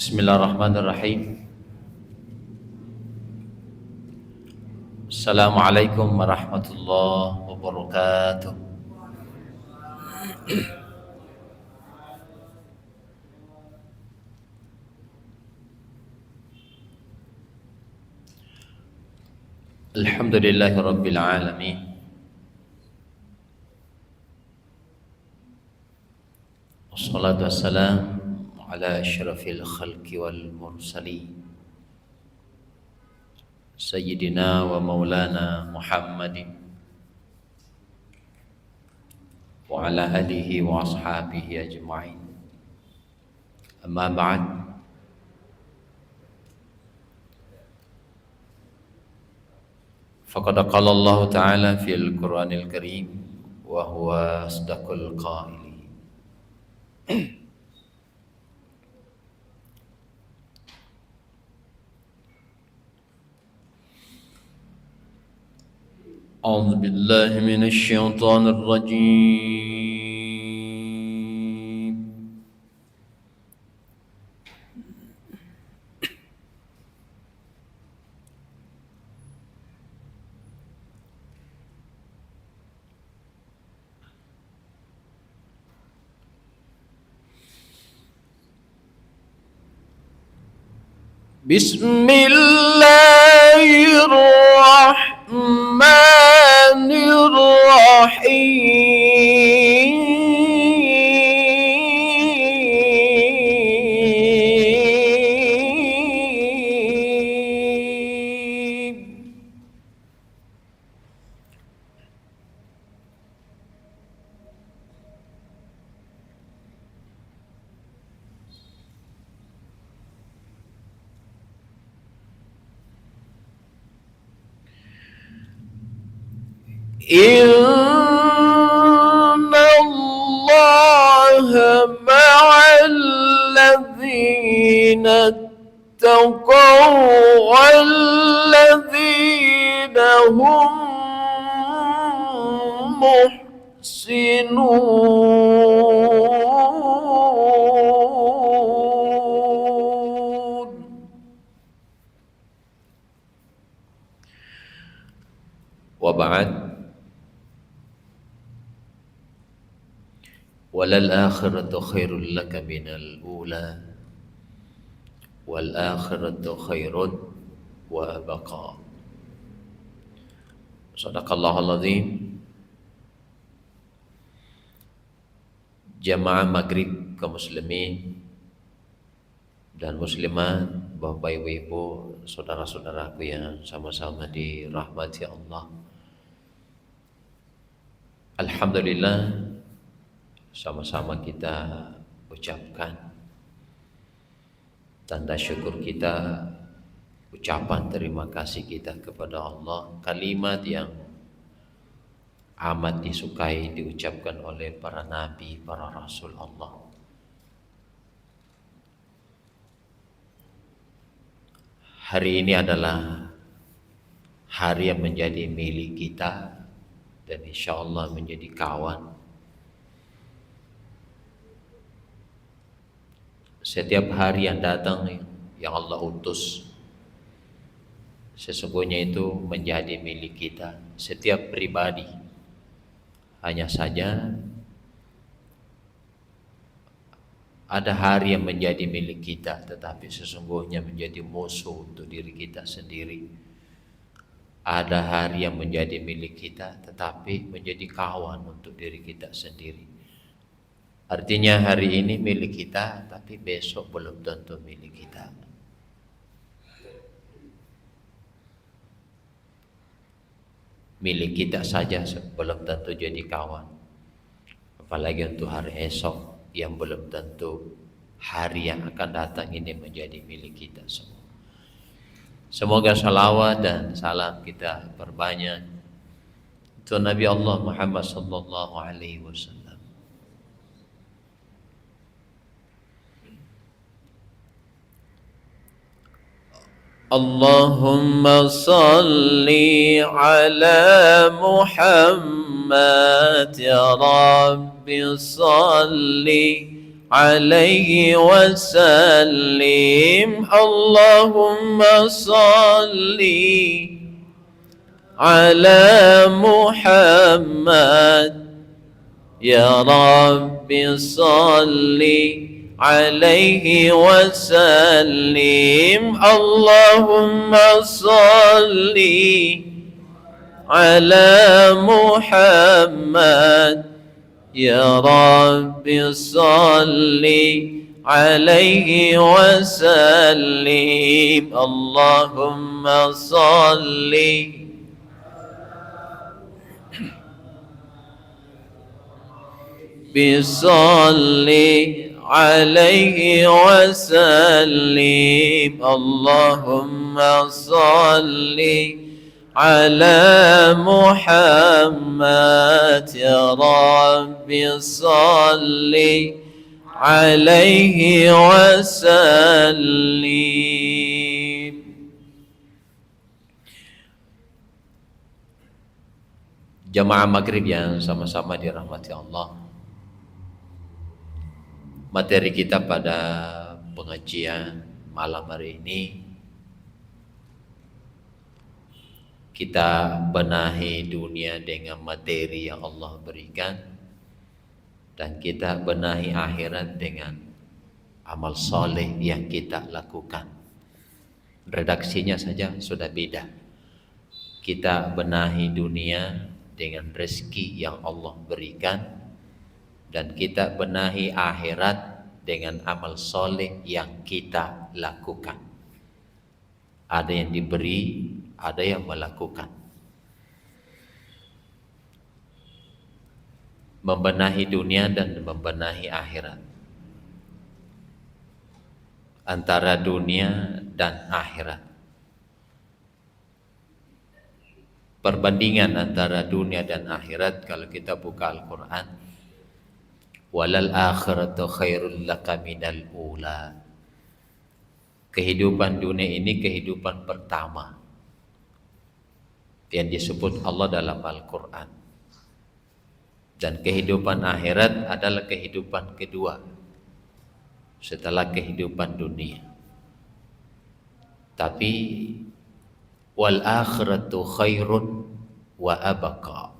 Bismillahirrahmanirrahim. Assalamualaikum warahmatullahi wabarakatuh. Alhamdulillahi rabbil alamin. Wassalatu wassalamu ala asyrafil khalqi wal mursalin Sayyidina wa maulana Muhammadin wa ala alihi wa ashabihi ajma'in. Amma ba'd. Faqad qala Allah Ta'ala fil Qur'anil Karim wa huwa asdaqul qailin. أعوذ بالله من الشيطان الرجيم. بسم الله الرحمن الرحيم. إن الله مع الذين اتقوا والذين هم محسنون. وبعد. وَلَلْآخِرَةُ خَيْرٌ لَكَ مِنَ الْأُولَى وَالْآخِرَةُ خَيْرٌ وَأَبْقَى. Shadaqallahul Azim. Jamaah maghrib kaum muslimin dan muslimat, Bapak Ibu, saudara-saudaraku yang sama-sama dirahmati Allah. Alhamdulillah, sama-sama kita ucapkan tanda syukur kita, ucapan terima kasih kita kepada Allah. Kalimat yang amat disukai diucapkan oleh para nabi, para rasul Allah. Hari ini adalah hari yang menjadi milik kita dan insya Allah menjadi kawan. Setiap hari yang datang yang Allah utus sesungguhnya itu menjadi milik kita, setiap pribadi. Hanya saja ada hari yang menjadi milik kita tetapi sesungguhnya menjadi musuh untuk diri kita sendiri. Ada hari yang menjadi milik kita tetapi menjadi kawan untuk diri kita sendiri. Artinya hari ini milik kita, tapi besok belum tentu milik kita. Milik kita saja belum tentu jadi kawan. Apalagi untuk hari esok yang belum tentu hari yang akan datang ini menjadi milik kita semua. Semoga salawat dan salam kita perbanyak untuk Nabi Allah Muhammad sallallahu alaihi wasallam. Allahumma salli ala Muhammad ya Rabbi salli عليه وسلم اللهم صل على محمد يا رب صل عليه وسلم اللهم صل على محمد يا رب صل عليه وسلم اللهم صل بصل عليه وسلم اللهم صل على محمد يا رب صل عليه وسلم. Jamaah maghrib yang sama-sama dirahmati Allah, materi kita pada pengajian malam hari ini kita benahi dunia dengan materi yang Allah berikan, dan kita benahi akhirat dengan amal soleh yang kita lakukan. Redaksinya saja sudah beda. Kita benahi dunia dengan rezeki yang Allah berikan, dan kita benahi akhirat dengan amal soleh yang kita lakukan. Ada yang diberi, ada yang melakukan. Membenahi dunia dan membenahi akhirat. Antara dunia dan akhirat. Perbandingan antara dunia dan akhirat kalau kita buka Al-Quran, walal akhiratu khairul laka minal ula. Kehidupan dunia ini kehidupan pertama yang disebut Allah dalam Al-Quran, dan kehidupan akhirat adalah kehidupan kedua setelah kehidupan dunia. Tapi wal akhiratu khairun wa abqa.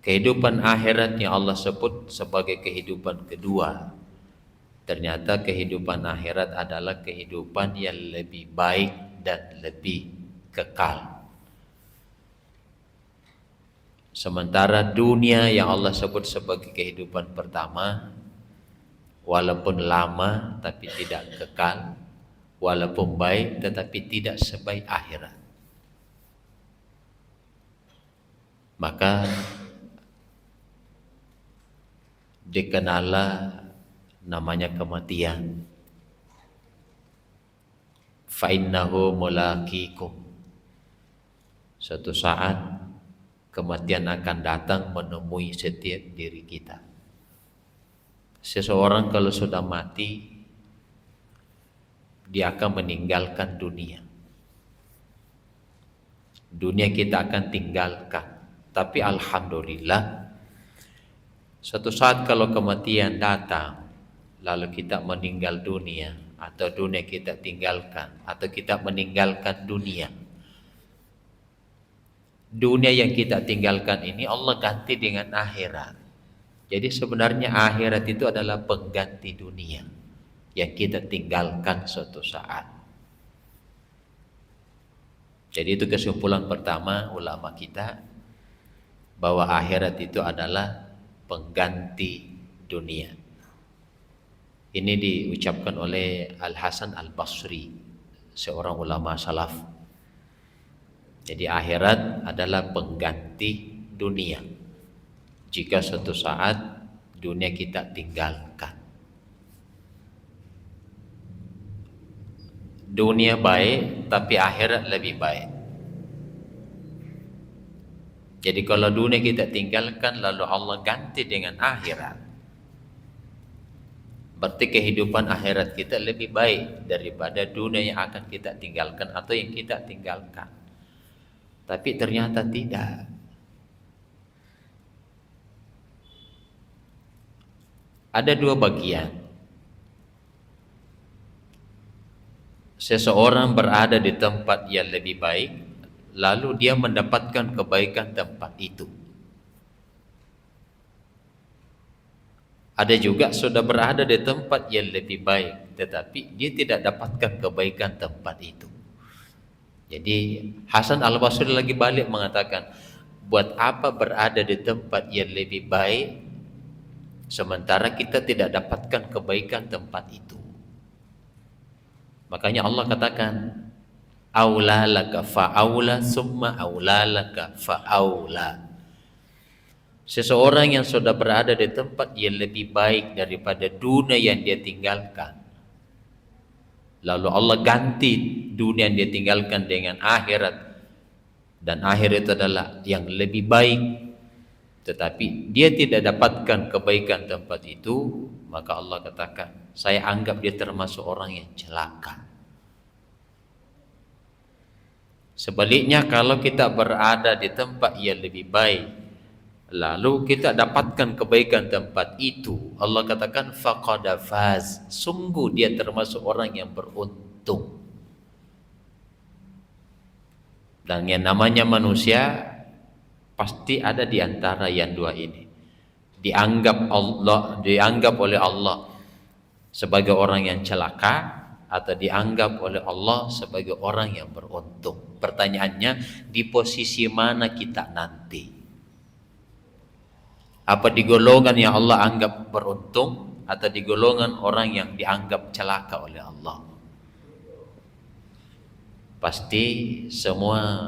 Kehidupan akhirat yang Allah sebut sebagai kehidupan kedua, ternyata kehidupan akhirat adalah kehidupan yang lebih baik dan lebih kekal. Sementara dunia yang Allah sebut sebagai kehidupan pertama, walaupun lama tapi tidak kekal, walaupun baik tetapi tidak sebaik akhirat. Maka dikenallah namanya kematian. Fa innahu mulaqikum. Suatu saat kematian akan datang menemui setiap diri kita. Seseorang kalau sudah mati, dia akan meninggalkan dunia. Dunia kita akan tinggalkan. Tapi alhamdulillah, suatu saat kalau kematian datang, lalu kita meninggal dunia, atau dunia kita tinggalkan, atau kita meninggalkan dunia. Dunia yang kita tinggalkan ini Allah ganti dengan akhirat. Jadi sebenarnya akhirat itu adalah pengganti dunia yang kita tinggalkan suatu saat. Jadi itu kesimpulan pertama ulama kita, bahwa akhirat itu adalah pengganti dunia. Ini diucapkan oleh Al-Hasan Al-Basri, seorang ulama salaf. Jadi akhirat adalah pengganti dunia jika suatu saat dunia kita tinggalkan. Dunia baik, tapi akhirat lebih baik. Jadi kalau dunia kita tinggalkan lalu Allah ganti dengan akhirat, berarti kehidupan akhirat kita lebih baik daripada dunia yang akan kita tinggalkan atau yang kita tinggalkan. Tapi ternyata tidak. Ada dua bagian. Seseorang berada di tempat yang lebih baik, lalu dia mendapatkan kebaikan tempat itu. Ada juga sudah berada di tempat yang lebih baik, tetapi dia tidak dapatkan kebaikan tempat itu. Jadi Hasan Al-Basri lagi balik mengatakan, buat apa berada di tempat yang lebih baik sementara kita tidak dapatkan kebaikan tempat itu. Makanya Allah katakan, aula laka fa'aula summa aula laka fa'aula. Seseorang yang sudah berada di tempat yang lebih baik daripada dunia yang dia tinggalkan, lalu Allah ganti dunia yang dia tinggalkan dengan akhirat, dan akhirat itu adalah yang lebih baik, tetapi dia tidak dapatkan kebaikan tempat itu, maka Allah katakan, saya anggap dia termasuk orang yang celaka. Sebaliknya, kalau kita berada di tempat yang lebih baik, lalu kita dapatkan kebaikan tempat itu, Allah katakan faqad faz, sungguh dia termasuk orang yang beruntung. Dan yang namanya manusia pasti ada di antara yang dua ini. Dianggap oleh Allah sebagai orang yang celaka, atau dianggap oleh Allah sebagai orang yang beruntung. Pertanyaannya, di posisi mana kita nanti? Apa di golongan yang Allah anggap beruntung, atau di golongan orang yang dianggap celaka oleh Allah? Pasti semua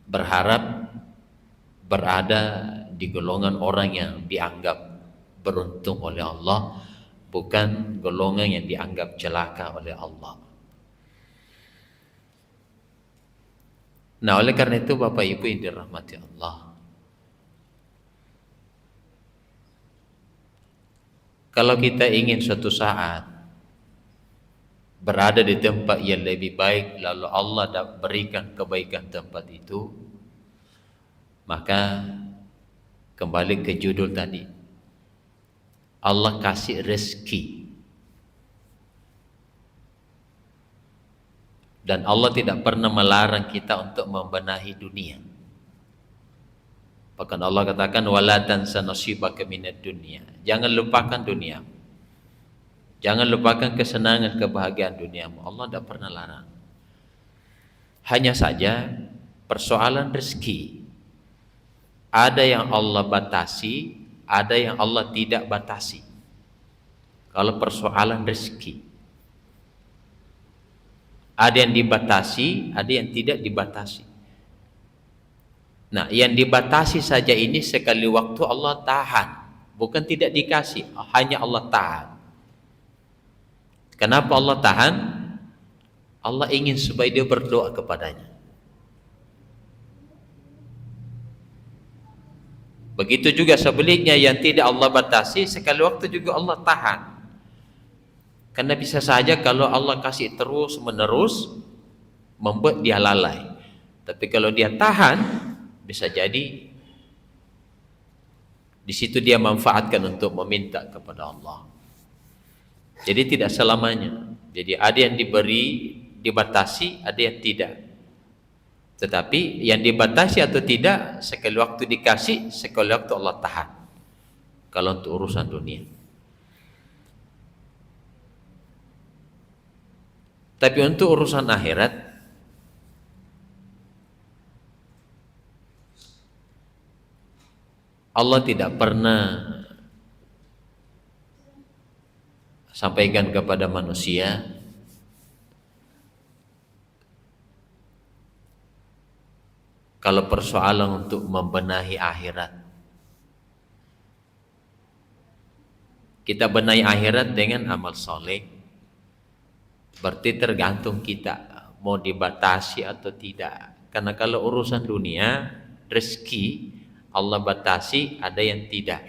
berharap berada di golongan orang yang dianggap beruntung oleh Allah, bukan golongan yang dianggap celaka oleh Allah. Nah, oleh karena itu Bapak Ibu yang dirahmati Allah, kalau kita ingin suatu saat berada di tempat yang lebih baik, lalu Allah berikan kebaikan tempat itu, maka kembali ke judul tadi, Allah kasih rezeki, dan Allah tidak pernah melarang kita untuk membenahi dunia. Bahkan Allah katakan, wala tansa nasibaka minad dunya, jangan lupakan dunia, jangan lupakan kesenangan, kebahagiaan duniamu. Allah tidak pernah larang. Hanya saja persoalan rezeki, ada yang Allah batasi, ada yang Allah tidak batasi. Kalau persoalan rezeki, ada yang dibatasi, ada yang tidak dibatasi. Nah, yang dibatasi saja ini sekali waktu Allah tahan, bukan tidak dikasih, hanya Allah tahan. Kenapa Allah tahan? Allah ingin supaya dia berdoa kepadanya. Begitu juga sebaliknya, yang tidak Allah batasi, sekali waktu juga Allah tahan. Karena bisa saja kalau Allah kasih terus menerus, membuat dia lalai. Tapi kalau dia tahan, bisa jadi di situ dia manfaatkan untuk meminta kepada Allah. Jadi tidak selamanya. Jadi ada yang diberi, dibatasi, ada yang tidak. Tetapi yang dibatasi atau tidak, sekali waktu dikasih, sekali waktu Allah tahan. Kalau untuk urusan dunia. Tapi untuk urusan akhirat, Allah tidak pernah sampaikan kepada manusia kalau persoalan untuk membenahi akhirat. Kita benahi akhirat dengan amal soleh, berarti tergantung kita mau dibatasi atau tidak. Karena kalau urusan dunia, rezeki Allah batasi, ada yang tidak.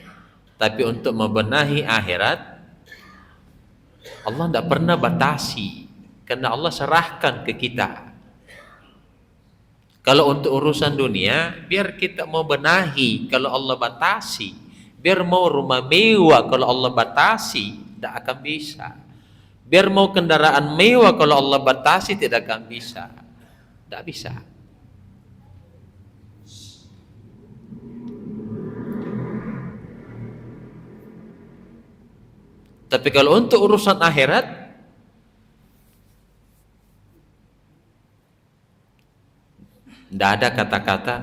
Tapi untuk membenahi akhirat, Allah tidak pernah batasi, karena Allah serahkan ke kita. Kalau untuk urusan dunia, biar kita mau benahi, kalau Allah batasi, Biar mau rumah mewah, kalau Allah batasi, tidak akan bisa. Biar mau kendaraan mewah, kalau Allah batasi, tidak akan bisa. Tidak bisa. Tapi kalau untuk urusan akhirat, tidak ada kata-kata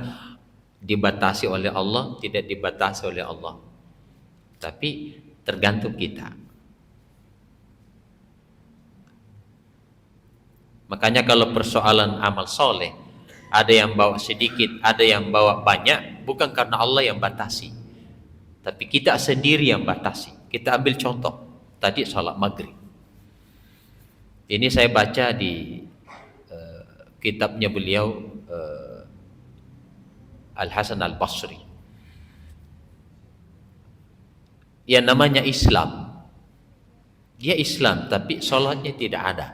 dibatasi oleh Allah, tidak dibatasi oleh Allah. Tapi tergantung kita. Makanya kalau persoalan amal soleh, ada yang bawa sedikit, ada yang bawa banyak, bukan karena Allah yang batasi, tapi kita sendiri yang batasi. Kita ambil contoh, tadi salat maghrib. Ini saya baca di kitabnya beliau, Al-Hasan Al-Basri. Yang namanya Islam, dia Islam tapi sholatnya tidak ada.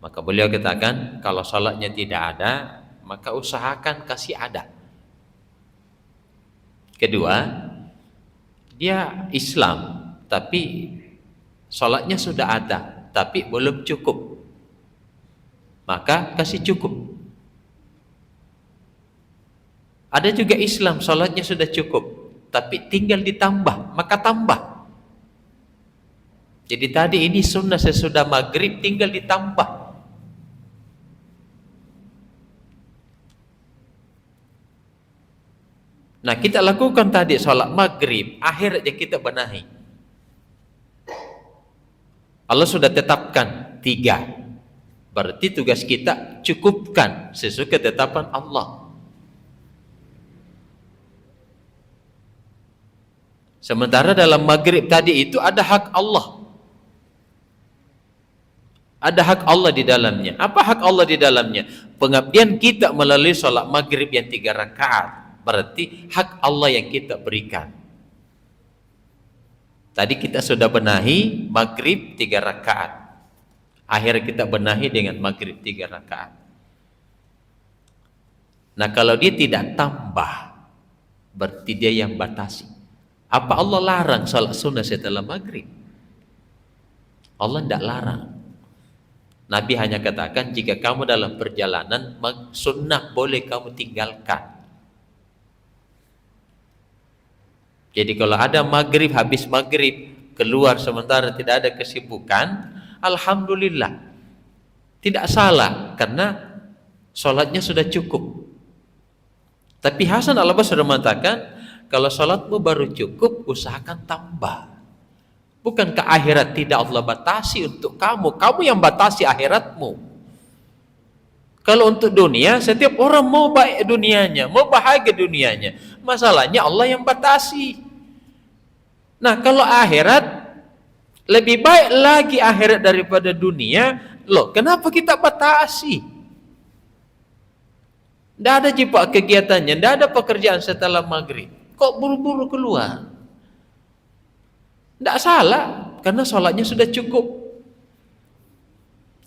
Maka beliau katakan, kalau sholatnya tidak ada, maka usahakan kasih ada. Kedua, dia Islam tapi sholatnya sudah ada tapi belum cukup, maka kasih cukup. Ada juga Islam, sholatnya sudah cukup tapi tinggal ditambah, maka tambah. Jadi tadi ini sunnah sesudah maghrib, tinggal ditambah. Nah, kita lakukan tadi sholat maghrib, akhir aja kita benahi. Allah sudah tetapkan 3. Berarti tugas kita cukupkan sesuai ketetapan Allah. Sementara dalam maghrib tadi itu ada hak Allah. Ada hak Allah di dalamnya. Apa hak Allah di dalamnya? Pengabdian kita melalui sholat maghrib yang 3 rakaat. Berarti hak Allah yang kita berikan. Tadi kita sudah benahi maghrib 3 rakaat. Akhirnya kita benahi dengan maghrib 3 rakaat. Nah, kalau dia tidak tambah, berarti dia yang batasi. Apa Allah larang salat sunnah setelah maghrib? Allah tidak larang. Nabi hanya katakan, jika kamu dalam perjalanan, sunnah boleh kamu tinggalkan. Jadi kalau ada maghrib, habis maghrib, keluar sementara tidak ada kesibukan, alhamdulillah, tidak salah, karena sholatnya sudah cukup. Tapi Hasan Al-Basri sudah mengatakan, kalau sholatmu baru cukup, usahakan tambah. Bukankah akhirat tidak Allah batasi untuk kamu? Kamu yang batasi akhiratmu. Kalau untuk dunia, setiap orang mau baik dunianya, mau bahagia dunianya. Masalahnya Allah yang batasi. Nah, kalau akhirat, lebih baik lagi akhirat daripada dunia. Loh, kenapa kita batasi? Tidak ada jiwa kegiatannya, tidak ada pekerjaan setelah maghrib. Kok buru-buru keluar? Tidak salah, karena sholatnya sudah cukup.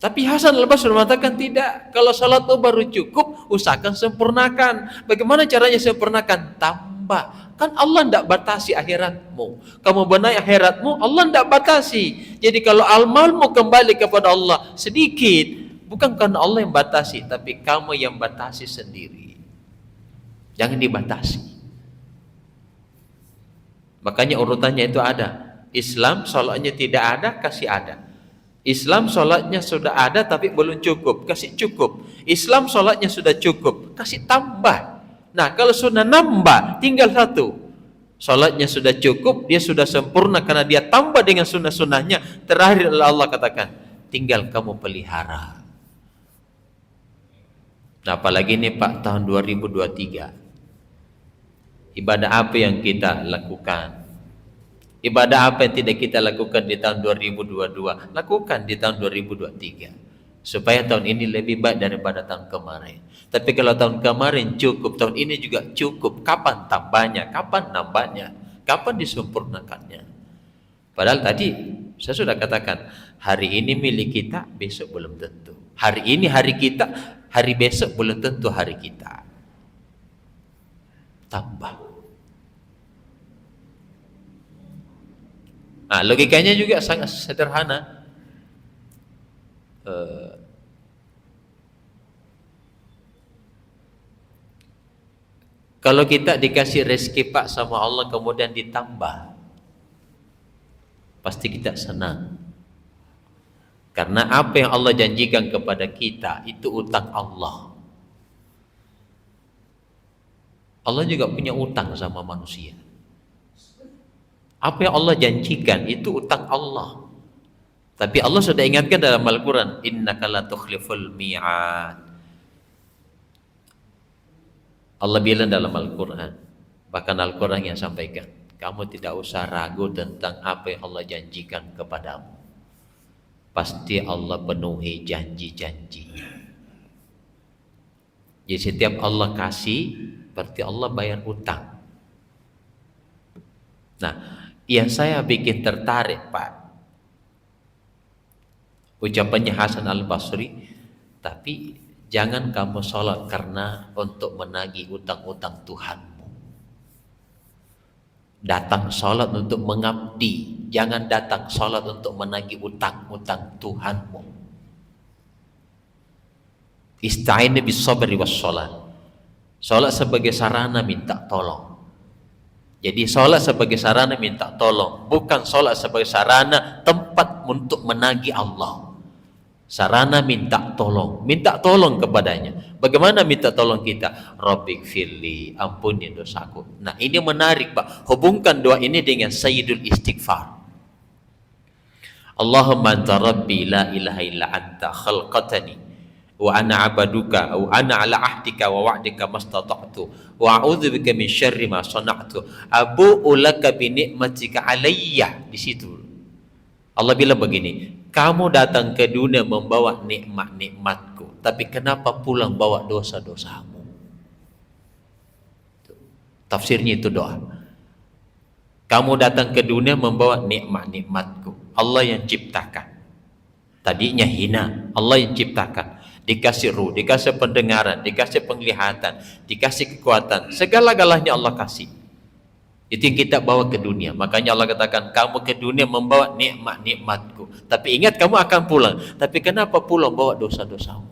Tapi Hasan Al-Basri mengatakan tidak. Kalau sholatmu baru cukup, usahakan sempurnakan. Bagaimana caranya sempurnakan? Tambah. Kan Allah tidak batasi akhiratmu. Kamu benahi akhiratmu, Allah tidak batasi. Jadi kalau amalmu kembali kepada Allah sedikit, bukan karena Allah yang batasi, tapi kamu yang batasi sendiri. Jangan dibatasi. Makanya urutannya itu ada. Islam sholatnya tidak ada, kasih ada. Islam sholatnya sudah ada tapi belum cukup, kasih cukup. Islam sholatnya sudah cukup, kasih tambah. Nah, kalau sudah nambah, tinggal 1. Sholatnya sudah cukup, dia sudah sempurna karena dia tambah dengan sunnah-sunnahnya. Terakhir Allah katakan, tinggal kamu pelihara. Nah, apalagi ini Pak, tahun 2023. Ibadah apa yang kita lakukan? Ibadah apa yang tidak kita lakukan di tahun 2022? Lakukan di tahun 2023. Supaya tahun ini lebih baik daripada tahun kemarin. Tapi kalau tahun kemarin cukup, tahun ini juga cukup. Kapan tambahnya? Kapan nambahnya? Kapan disempurnakannya? Padahal tadi saya sudah katakan, hari ini milik kita, besok belum tentu. Hari ini hari kita, hari besok belum tentu hari kita. Tambah. Nah, logikanya juga sangat sederhana. Eh, Kalau kita dikasih rezeki Pak sama Allah kemudian ditambah, pasti kita senang. Karena apa yang Allah janjikan kepada kita itu utang Allah. Allah juga punya utang sama manusia. Apa yang Allah janjikan itu utang Allah. Tapi Allah sudah ingatkan dalam Al-Quran, innaka la tukhliful mi'ad. Allah bilang dalam Al-Quran, bahkan Al-Quran yang sampaikan, kamu tidak usah ragu tentang apa yang Allah janjikan kepadamu. Pasti Allah penuhi janji-janjinya. Jadi setiap Allah kasih, berarti Allah bayar utang. Nah, yang saya bikin tertarik Pak, ucapannya Hasan Al-Basri, tapi jangan kamu sholat karena untuk menagih utang-utang Tuhanmu. Datang sholat untuk mengabdi, jangan datang sholat untuk menagih utang-utang Tuhanmu. Ista'inu bis sabri was sholat. Sholat sebagai sarana minta tolong. Jadi sholat sebagai sarana minta tolong, bukan sholat sebagai sarana tempat untuk menagih Allah. Sarana minta tolong kepadanya. Bagaimana minta tolong kita? Rabbik firli, ampuni dosaku. Nah, ini menarik Pak, hubungkan doa ini dengan sayyidul istighfar. Allahumma anta rabbi la ilaha illa anta khalqatani wa ana abaduka wa ana ala ahdika wa wa'dika mastata'tu wa a'udzubika min syarri ma sana'tu abu'u laka bi ni'matika alayya. Di situ Allah bilang begini, kamu datang ke dunia membawa nikmat-nikmatku, tapi kenapa pulang bawa dosa-dosamu? Tafsirnya itu doa. Kamu datang ke dunia membawa nikmat-nikmatku, Allah yang ciptakan. Tadinya hina, Allah yang ciptakan. Dikasih ruh, dikasih pendengaran, dikasih penglihatan, dikasih kekuatan, segala-galanya Allah kasih. Itu yang kita bawa ke dunia. Makanya Allah katakan, kamu ke dunia membawa nikmat-nikmatku, tapi ingat kamu akan pulang. Tapi kenapa pulang bawa dosa-dosamu?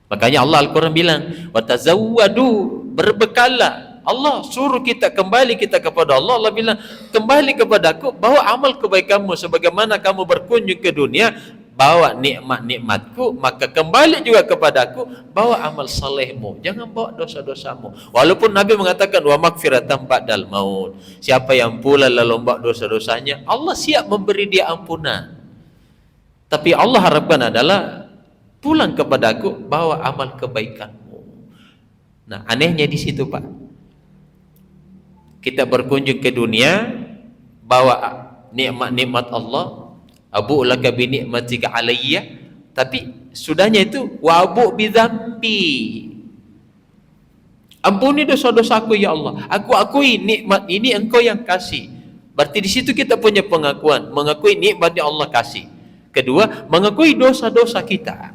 Makanya Allah Al-Quran bilang, watazawwadu, berbekallah. Allah suruh kita kembali kita kepada Allah. Allah bilang, kembali kepadaku, bawa amal kebaikanmu. Sebagaimana kamu berkunjung ke dunia, bawa nikmat-nikmatku, maka kembali juga kepadaku, bawa amal salehmu, jangan bawa dosa-dosamu. Walaupun Nabi mengatakan wa magfiratan ba'dal maut, siapa yang pula lalu bawa dosa-dosanya, Allah siap memberi dia ampunan. Tapi Allah harapkan adalah pulang kepadaku, bawa amal kebaikanmu. Nah, anehnya di situ Pak, kita berkunjung ke dunia bawa nikmat-nikmat Allah, abu laka bi ni'matika alayya, tapi sudahnya itu wa abu bi dzambi, ampuni dosa-dosaku ya Allah, aku akui nikmat ini engkau yang kasih. Berarti di situ kita punya pengakuan, mengakui nikmat yang Allah kasih. Kedua, mengakui dosa-dosa kita.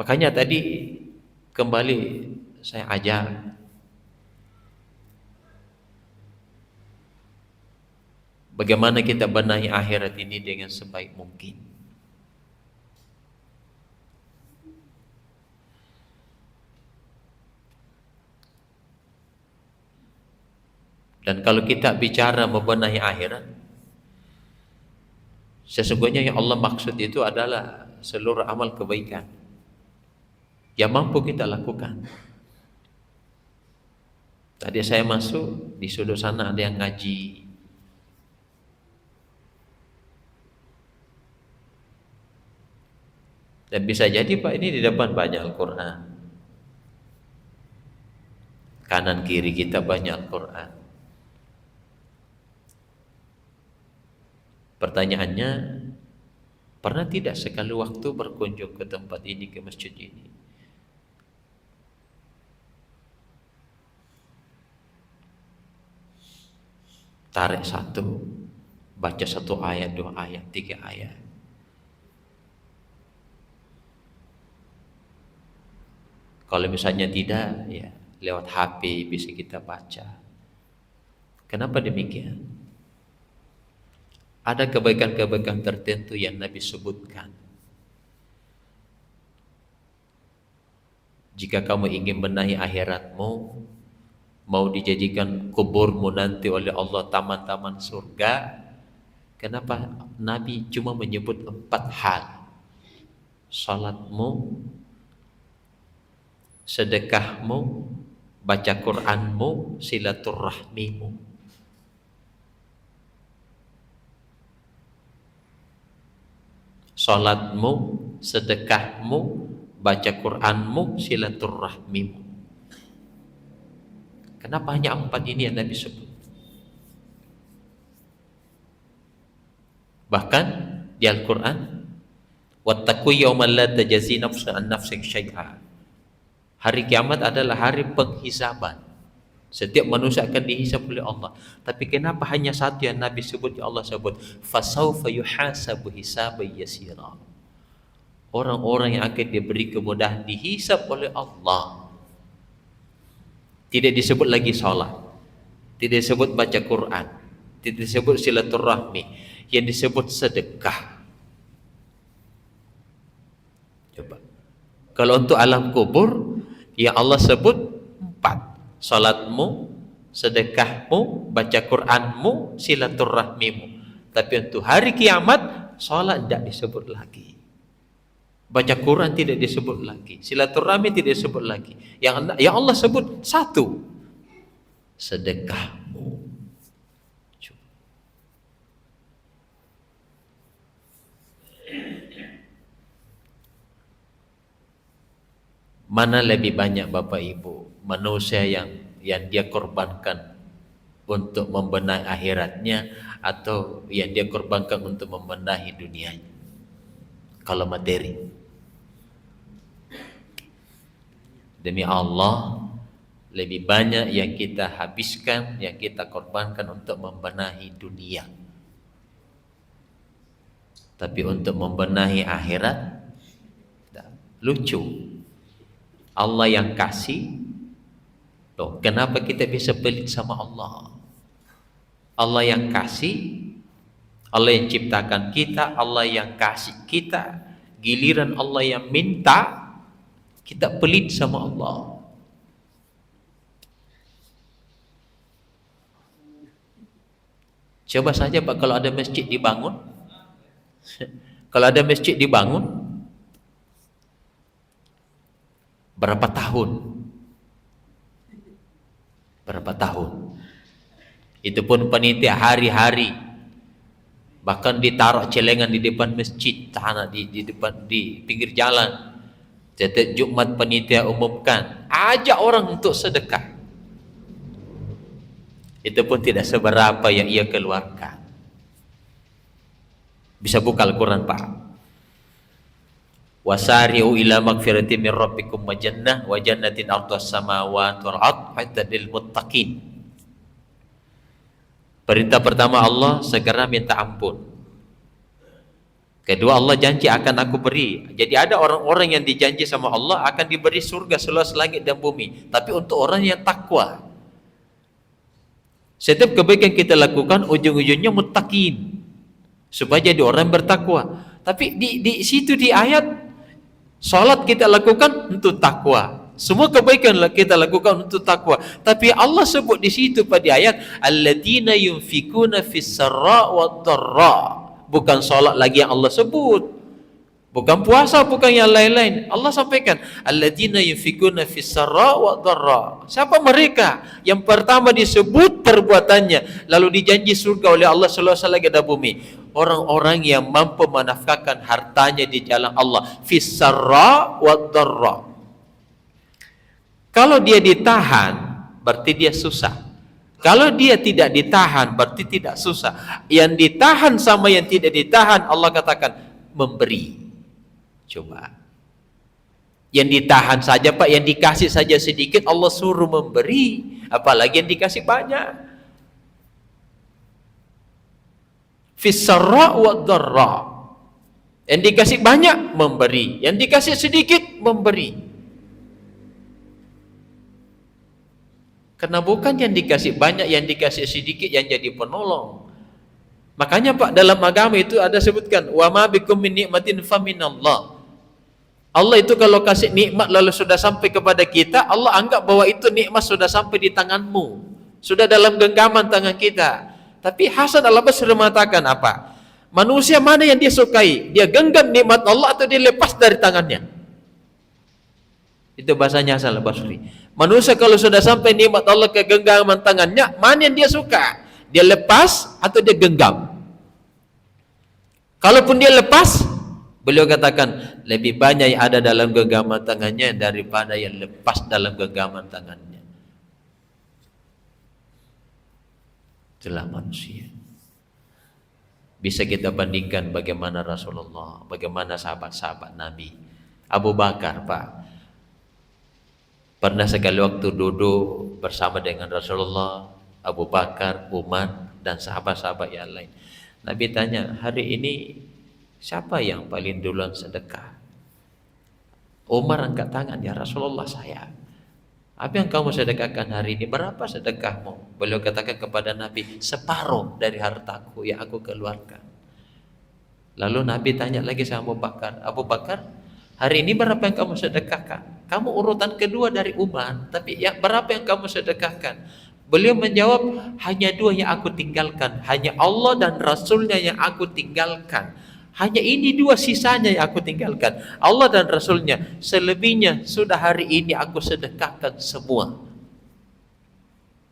Makanya tadi kembali saya ajak, bagaimana kita benahi akhirat ini dengan sebaik mungkin. Dan kalau kita bicara membenahi akhirat, sesungguhnya yang Allah maksud itu adalah seluruh amal kebaikan yang mampu kita lakukan. Tadi saya masuk, di sudut sana ada yang ngaji. Dan bisa jadi Pak, ini di depan banyak Al-Quran, kanan kiri kita banyak Al-Quran. Pertanyaannya, pernah tidak sekali waktu berkunjung ke tempat ini, ke masjid ini? Tarik satu, baca satu ayat, 2 ayat, 3 ayat. Kalau misalnya tidak, ya lewat HP bisa kita baca. Kenapa demikian? Ada kebaikan-kebaikan tertentu yang Nabi sebutkan. Jika kamu ingin benahi akhiratmu, mau dijadikan kuburmu nanti oleh Allah taman-taman surga, kenapa Nabi cuma menyebut 4 hal? Salatmu, sedekahmu, baca Qur'anmu, silaturahmimu. Salatmu, sedekahmu, baca Qur'anmu, silaturahmimu. Kenapa hanya 4 ini yang Nabi sebut? Bahkan di Al-Quran, wattaqu yawman la tajzi nafsun an nafsin syai'a. Hari kiamat adalah hari penghisaban. Setiap manusia akan dihisab oleh Allah. Tapi kenapa hanya satu yang Nabi sebut, yang Allah sebut? Fasawfa yuhasabu hisaban yasira. Orang-orang yang akan diberi kemudahan dihisab oleh Allah. Tidak disebut lagi salat, tidak disebut baca Quran, tidak disebut silaturahmi, yang disebut sedekah. Coba. Kalau untuk alam kubur, yang Allah sebut 4. Salatmu, sedekahmu, baca Qur'anmu, silaturahmimu. Tapi untuk hari kiamat, salat tidak disebut lagi, baca Quran tidak disebut lagi, silaturahmi tidak disebut lagi. Yang Allah sebut 1, sedekahmu. Mana lebih banyak Bapak Ibu manusia yang dia korbankan untuk membenahi akhiratnya, atau yang dia korbankan untuk membenahi dunianya? Kalau materi, demi Allah, lebih banyak yang kita habiskan, yang kita korbankan untuk membenahi dunia. Tapi untuk membenahi akhirat, lucu. Allah yang kasih. Loh, kenapa kita bisa pelit sama Allah? Allah yang kasih, Allah yang ciptakan kita, Allah yang kasih kita. Giliran Allah yang minta, kita pelit sama Allah. Coba saja Pak, kalau ada masjid dibangun, kalau ada masjid dibangun, berapa tahun? Berapa tahun? Itu pun panitia hari-hari. Bahkan ditaruh celengan di depan masjid, tanah di depan, di pinggir jalan. Setiap Jumat panitia umumkan, ajak orang untuk sedekah. Itu pun tidak seberapa yang ia keluarkan. Bisa buka Al-Quran Pak. Wasari'u ila magfiratin min rabbikum wa jannah wa jannatin ardhas samawati wal ardh uiddat lil muttaqin. Perintah pertama Allah, segera minta ampun. Kedua, Allah janji akan aku beri. Jadi ada orang-orang yang dijanji sama Allah akan diberi surga seluas langit dan bumi. Tapi untuk orang yang takwa. Setiap kebaikan kita lakukan ujung-ujungnya muttaqin, supaya jadi orang bertakwa. Tapi di situ di ayat, salat kita lakukan untuk takwa. Semua kebaikan kita lakukan untuk takwa. Tapi Allah sebut di situ pada ayat, alladzina yunfikuna fis sarra wad dharra. Bukan salat lagi yang Allah sebut. Bukan puasa, bukan yang lain-lain. Allah sampaikan, alladzina yunfikuna fis sarra wad dharra. Siapa mereka? Yang pertama disebut perbuatannya, lalu dijanji surga oleh Allah seluas langit dan bumi. Orang-orang yang mampu menafkahkan hartanya di jalan Allah, fis sarra wad dharra. Kalau dia ditahan, berarti dia susah. Kalau dia tidak ditahan, berarti tidak susah. Yang ditahan sama yang tidak ditahan, Allah katakan memberi. Coba. Yang ditahan saja Pak, yang dikasih saja sedikit, Allah suruh memberi. Apalagi yang dikasih banyak. Fis sarra wad dharra. Yang dikasih banyak, memberi. Yang dikasih sedikit, memberi. Karena bukan yang dikasih banyak, yang dikasih sedikit yang jadi penolong. Makanya Pak, dalam agama itu ada sebutkan, wa ma bikum min nikmatin faminallah. Allah itu kalau kasih nikmat lalu sudah sampai kepada kita, Allah anggap bahwa itu nikmat sudah sampai di tanganmu, sudah dalam genggaman tangan kita. Tapi Hasan al-Basri mengatakan apa? Manusia mana yang dia sukai? Dia genggam nikmat Allah atau dia lepas dari tangannya? Itu bahasanya Hasan al-Basri. Manusia kalau sudah sampai nikmat Allah ke genggaman tangannya, mana yang dia suka? Dia lepas atau dia genggam? Kalaupun dia lepas, beliau katakan lebih banyak yang ada dalam genggaman tangannya daripada yang lepas dalam genggaman tangannya. Itulah manusia. Bisa kita bandingkan bagaimana Rasulullah, bagaimana sahabat-sahabat Nabi. Abu Bakar, Pak, pernah sekali waktu duduk bersama dengan Rasulullah, Abu Bakar, Umar, dan sahabat-sahabat yang lain. Nabi tanya, hari ini siapa yang paling duluan sedekah? Umar angkat tangan, ya Rasulullah, saya. Apa yang kamu sedekahkan hari ini? Berapa sedekahmu? Beliau katakan kepada Nabi, separuh dari hartaku yang aku keluarkan. Lalu Nabi tanya lagi sama Abu Bakar, hari ini berapa yang kamu sedekahkan? Kamu urutan kedua dari Umar, tapi berapa yang kamu sedekahkan? Beliau menjawab, hanya dua yang aku tinggalkan, hanya Allah dan Rasulnya yang aku tinggalkan. Hanya ini dua sisanya yang aku tinggalkan, Allah dan Rasulnya. Selebihnya sudah hari ini aku sedekahkan semua.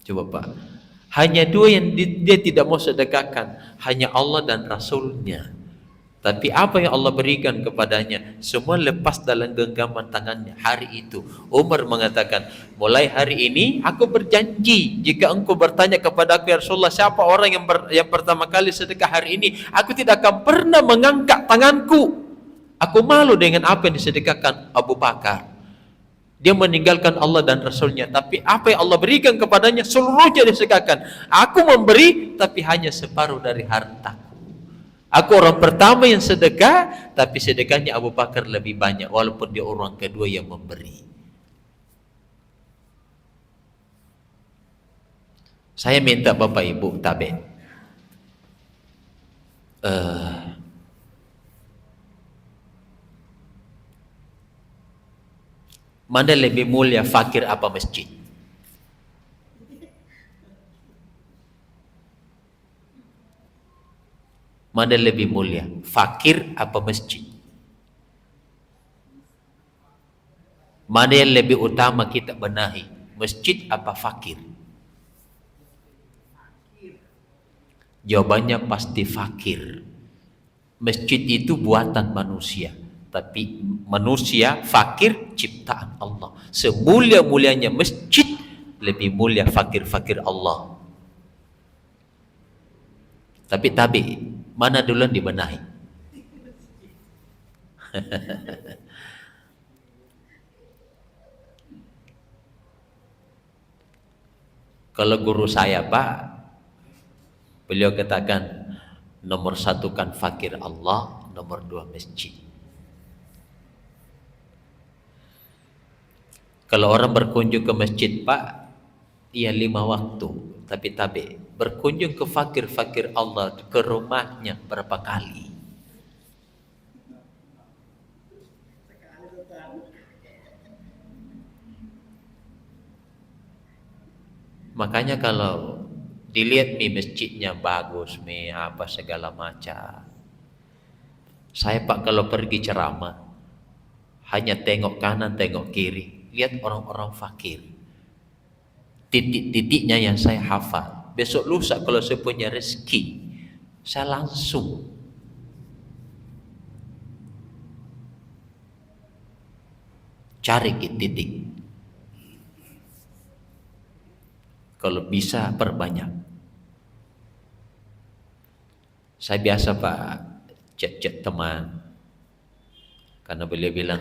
Coba Pak, hanya dua yang dia tidak mau sedekahkan, hanya Allah dan Rasulnya. Tapi apa yang Allah berikan kepadanya semua lepas dalam genggaman tangannya hari itu. Umar mengatakan, mulai hari ini aku berjanji, jika engkau bertanya kepada aku, ya Rasulullah, siapa orang yang pertama kali sedekah hari ini, aku tidak akan pernah mengangkat tanganku. Aku malu dengan apa yang disedekahkan Abu Bakar. Dia meninggalkan Allah dan Rasulnya, tapi apa yang Allah berikan kepadanya seluruhnya disedekahkan. Aku memberi, tapi hanya separuh dari hartaku. Aku orang pertama yang sedekah, tapi sedekahnya Abu Bakar lebih banyak, walaupun dia orang kedua yang memberi. Saya minta Bapak Ibu tabe, mana lebih mulia, fakir apa masjid? Mana lebih mulia, fakir apa masjid? Mana yang lebih utama kita benahi, masjid apa fakir? Jawabannya pasti fakir. Masjid itu buatan manusia, tapi manusia fakir ciptaan Allah. Semulia-mulianya masjid, lebih mulia fakir-fakir Allah. Tapi mana duluan dibenahi? Kalau guru saya Pak, beliau katakan, nomor satu kan fakir Allah, nomor dua masjid. Kalau orang berkunjung ke masjid Pak, iya 5 waktu, tapi berkunjung ke fakir-fakir Allah ke rumahnya berapa kali? Makanya kalau dilihat nih masjidnya bagus nih, apa segala macam. Saya Pak kalau pergi ceramah hanya tengok kanan, tengok kiri, lihat orang-orang fakir. Titik-titiknya yang saya hafal. Besok lusa kalau saya punya rezeki, saya langsung cari titik. Kalau bisa perbanyak. Saya biasa Pak chat-chat teman, karena beliau bilang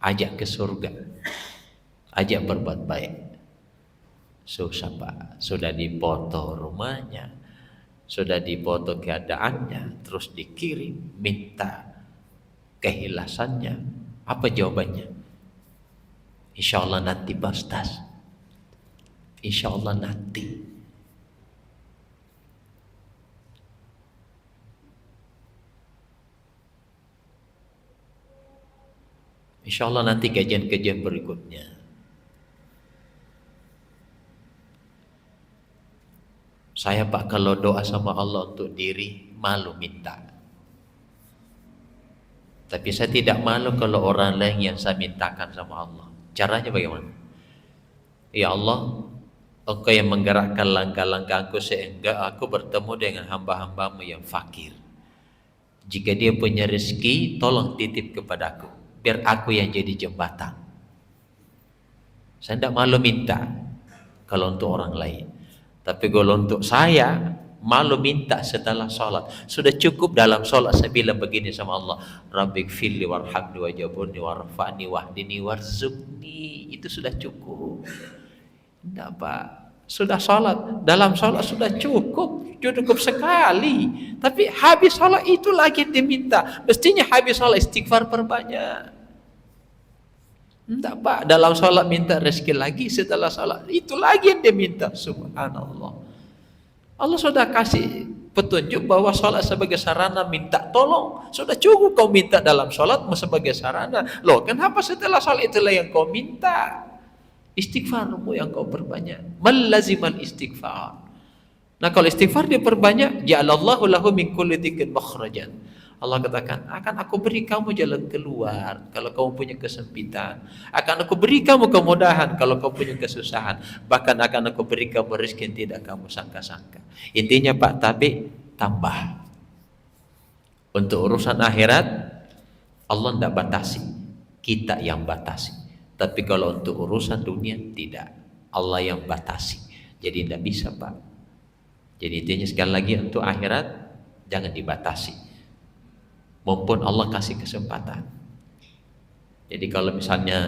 ajak ke surga, ajak berbuat baik. Susah Pak, sudah dipoto rumahnya, sudah dipoto keadaannya, terus dikirim minta kehilasannya. Apa jawabannya? Insya Allah nanti Bastas, insya Allah nanti. Insya Allah nanti kajian-kajian berikutnya. Saya Pak kalau doa sama Allah untuk diri malu minta. Tapi saya tidak malu kalau orang lain yang saya mintakan sama Allah. Caranya bagaimana? Ya Allah, Engkau yang menggerakkan langkah-langkahku sehingga aku bertemu dengan hamba-hambamu yang fakir. Jika dia punya rezeki, tolong titip kepadaku, biar aku yang jadi jembatan. Saya tidak malu minta kalau untuk orang lain. Tapi kalau untuk saya, malu minta setelah sholat. Sudah cukup dalam sholat saya bilang begini sama Allah, Rabbighfirli warhamni wajburni warfa'ni wahdini warzuqni. Itu sudah cukup. Tidak Pak, sudah sholat, dalam sholat sudah cukup sekali. Tapi habis sholat itu lagi diminta. Mestinya habis sholat istighfar perbanyak. Tidak Pak, dalam sholat minta rezeki lagi, setelah sholat itu lagi yang diminta. Subhanallah. Allah sudah kasih petunjuk bahwa sholat sebagai sarana minta tolong. Sudah cukup kau minta dalam sholat sebagai sarana. Loh, kenapa setelah sholat itulah yang kau minta? Istighfarmu yang kau perbanyak. Malazimal istighfar. Nah kalau istighfar diperbanyak, ja'alallahu lahu min kulli dhikin makhrajan. Allah katakan, akan aku beri kamu jalan keluar kalau kamu punya kesempitan. Akan aku beri kamu kemudahan kalau kamu punya kesusahan. Bahkan akan aku beri kamu rezeki yang tidak kamu sangka-sangka. Intinya Pak, tapi tambah. Untuk urusan akhirat, Allah tidak batasi. Kita yang batasi. Tapi kalau untuk urusan dunia, tidak. Allah yang batasi. Jadi tidak bisa Pak. Jadi intinya sekali lagi untuk akhirat, jangan dibatasi. Mumpun Allah kasih kesempatan. Jadi kalau misalnya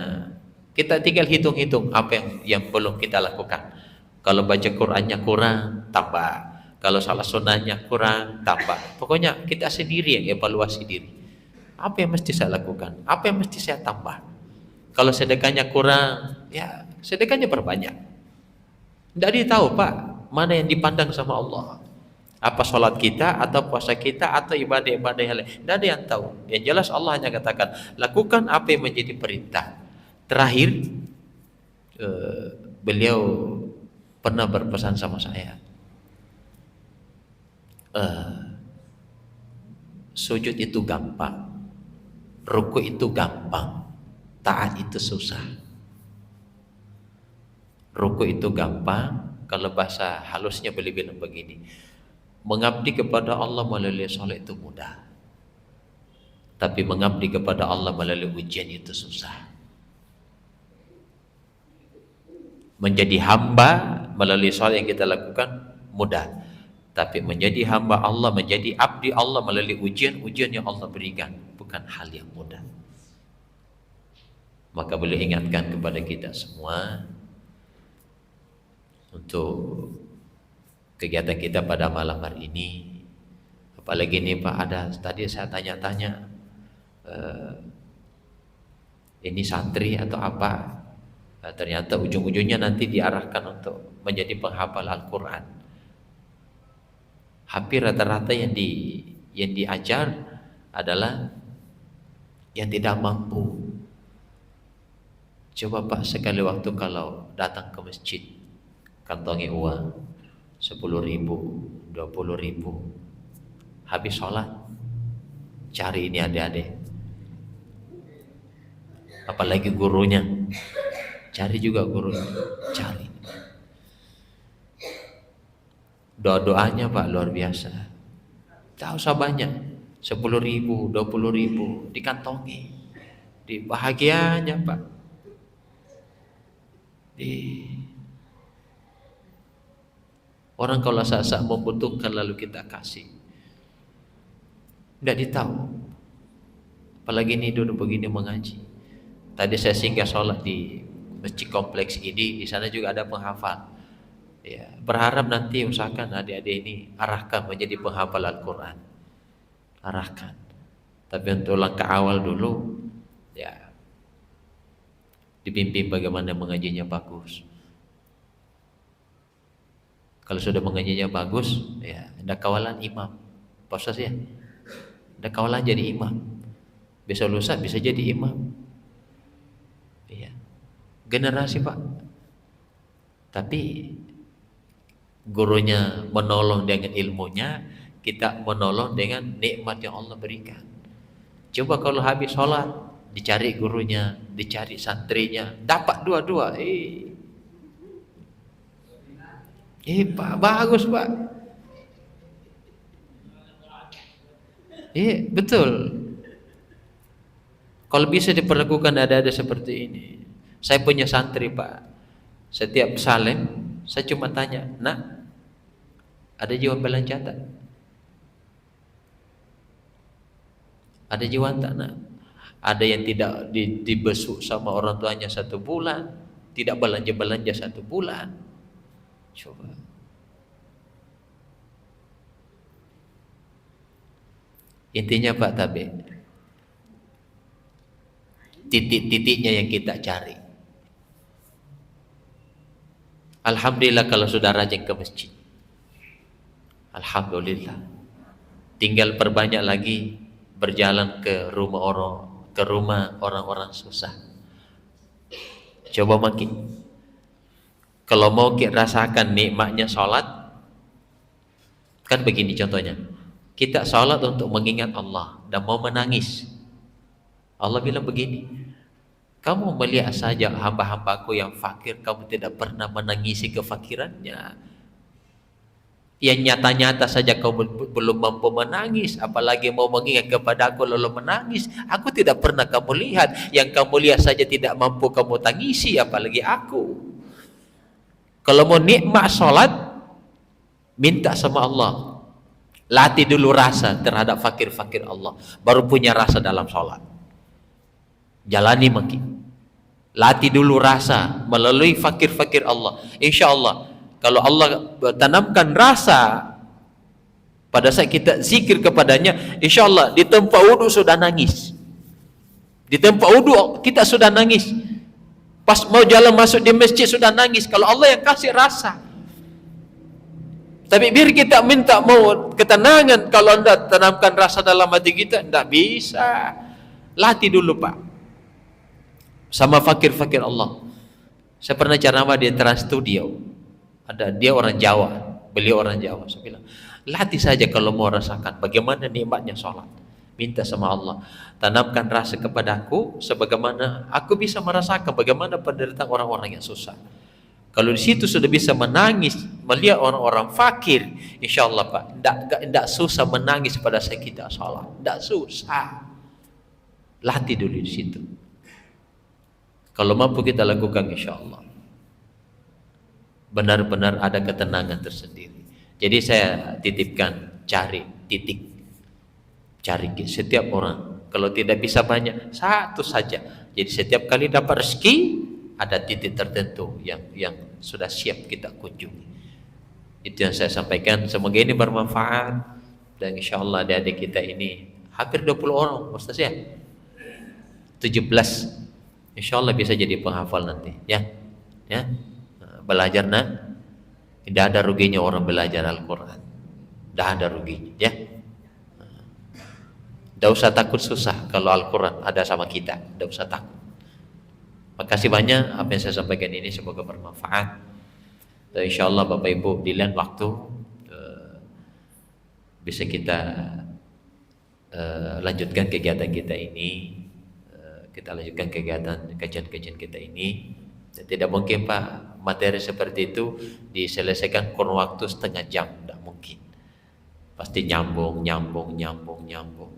kita tinggal hitung-hitung apa yang belum kita lakukan. Kalau baca Qur'annya kurang, tambah. Kalau salah sunnahnya kurang, tambah. Pokoknya kita sendiri yang evaluasi diri. Apa yang mesti saya lakukan? Apa yang mesti saya tambah? Kalau sedekahnya kurang, ya sedekahnya perbanyak. Tidak ditahu Pak, mana yang dipandang sama Allah. Apa sholat kita, atau puasa kita, atau ibadah-ibadah yang lain. Tidak ada yang tahu. Yang jelas Allah hanya katakan, lakukan apa yang menjadi perintah. Terakhir, beliau pernah berpesan sama saya, sujud itu gampang, ruku itu gampang, taat itu susah. Ruku itu gampang, kalau bahasa halusnya beliau bilang begini, mengabdi kepada Allah melalui sholat itu mudah, tapi mengabdi kepada Allah melalui ujian itu susah. Menjadi hamba melalui sholat yang kita lakukan mudah, tapi menjadi hamba Allah, menjadi abdi Allah melalui ujian-ujian yang Allah berikan bukan hal yang mudah. Maka boleh ingatkan kepada kita semua untuk kegiatan kita pada malam hari ini. Apalagi ini Pak, ada tadi saya tanya-tanya, ini santri atau apa? Ternyata ujung-ujungnya nanti diarahkan untuk menjadi penghafal Al-Quran. Hampir rata-rata yang diajar adalah yang tidak mampu. Coba Pak, sekali waktu kalau datang ke masjid, kantongi uang 10.000, 20.000, habis sholat cari ini adik-adik, apalagi gurunya, cari juga gurunya, cari. Doa-doanya Pak luar biasa, tak usah banyak, 10.000, 20.000 dikantongi, di bahagianya Pak, orang kalau saat-saat membutuhkan lalu kita kasih, tidak ditahu. Apalagi ini duduk begini mengaji. Tadi saya singgah sholat di masjid kompleks ini, di sana juga ada penghafal. Ya, berharap nanti usahakan adik-adik ini arahkan menjadi penghafal Al-Quran. Arahkan. Tapi untuk langkah awal dulu, ya dipimpin bagaimana mengajinya bagus. Kalau sudah mengajinya bagus, ya ada kawalan imam, proses ya, ada kawalan jadi imam. Besok lusa bisa jadi imam. generasi Pak. Tapi gurunya menolong dengan ilmunya, kita menolong dengan nikmat yang Allah berikan. Coba kalau habis sholat dicari gurunya, dicari santrinya, dapat dua-dua. Pak, bagus Pak. Betul. Kalau bisa diperlakukan ada seperti ini. Saya punya santri Pak. Setiap salim saya cuma tanya, "Nak, ada jiwa belanja tak? Ada jiwa tak, Nak? Ada yang tidak dibesuk sama orang tuanya 1 bulan, tidak belanja 1 bulan." Coba. Intinya Pak Tabe, titik-titiknya yang kita cari. Alhamdulillah kalau sudah rajin ke masjid. Alhamdulillah. Tinggal perbanyak lagi berjalan ke rumah orang-orang susah. Coba makin. Kalau mau kita rasakan nikmatnya sholat, kan begini contohnya. Kita sholat untuk mengingat Allah dan mau menangis. Allah bilang begini, kamu melihat saja hamba-hambaku yang fakir, kamu tidak pernah menangisi kefakirannya. Yang nyata-nyata saja kamu belum mampu menangis, apalagi mau mengingat kepada aku lalu menangis. Aku tidak pernah kamu lihat. Yang kamu lihat saja tidak mampu kamu tangisi, apalagi aku. Kalau mau nikmat sholat, minta sama Allah. Latih dulu rasa terhadap fakir-fakir Allah, baru punya rasa dalam sholat. Jalani makin. Latih dulu rasa melalui fakir-fakir Allah. Insya Allah, kalau Allah tanamkan rasa pada saat kita zikir kepadanya, insya Allah di tempat wudhu sudah nangis. Di tempat wudhu kita sudah nangis. Pas mau jalan masuk di masjid sudah nangis. Kalau Allah yang kasih rasa. Tapi biar kita minta mau ketenangan, kalau anda tanamkan rasa dalam hati kita, tidak bisa. Latih dulu Pak. Sama fakir-fakir Allah. Saya pernah ceramah di Trans Studio. Dia orang Jawa, beliau orang Jawa. Saya bilang, latih saja kalau mau rasakan bagaimana nikmatnya sholat. Minta sama Allah, tanamkan rasa kepadaku sebagaimana aku bisa merasakan bagaimana penderitaan orang-orang yang susah. Kalau di situ sudah bisa menangis melihat orang-orang fakir, insya Allah Pak, tidak susah menangis pada saat kita sholat, tidak susah. Latih dulu di situ. Kalau mampu kita lakukan, insya Allah benar-benar ada ketenangan tersendiri. Jadi saya titipkan, cari titik, cari setiap orang. Kalau tidak bisa banyak, satu saja. Jadi setiap kali dapat rezeki, ada titik tertentu yang sudah siap kita kunjungi. Itu yang saya sampaikan. Semoga ini bermanfaat dan insya Allah adik-adik kita ini hampir 20 orang Ustaz ya, 17 insya Allah bisa jadi penghafal nanti ya. Belajar tidak ada ruginya orang belajar Al-Quran, tidak ada ruginya ya. Tidak usah takut susah kalau Al-Quran ada sama kita, tidak usah takut. Makasih banyak apa yang saya sampaikan ini, semoga bermanfaat. Dan insya Allah Bapak Ibu di lain waktu bisa kita lanjutkan kegiatan kita ini, kita lanjutkan kegiatan kajian-kajian kita ini. Dan tidak mungkin Pak materi seperti itu diselesaikan kurun waktu setengah jam, tidak mungkin. Pasti nyambung.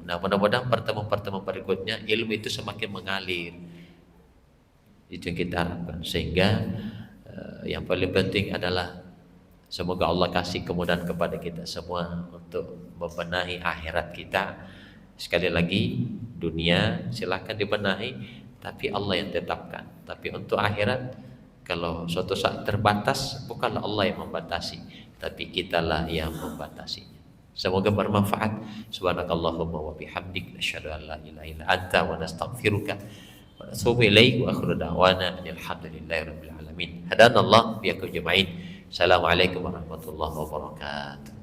Nah mudah-mudahan pertemuan-pertemuan berikutnya ilmu itu semakin mengalir. Itu yang kita harapkan, sehingga yang paling penting adalah semoga Allah kasih kemudahan kepada kita semua untuk membenahi akhirat kita. Sekali lagi, dunia silakan dibenahi, tapi Allah yang tetapkan. Tapi untuk akhirat, kalau suatu saat terbatas, bukanlah Allah yang membatasi, tapi kitalah yang membatasinya. Semoga bermanfaat. Subhanakallahumma wa bihamdik, nasyhadu an la ilaha illa anta wa nastaghfiruka wa natubu ilaik, wa akhiru da'wana alhamdulillahi rabbil alamin. Hadanallah biyakum jamain. Assalamualaikum warahmatullahi wabarakatuh.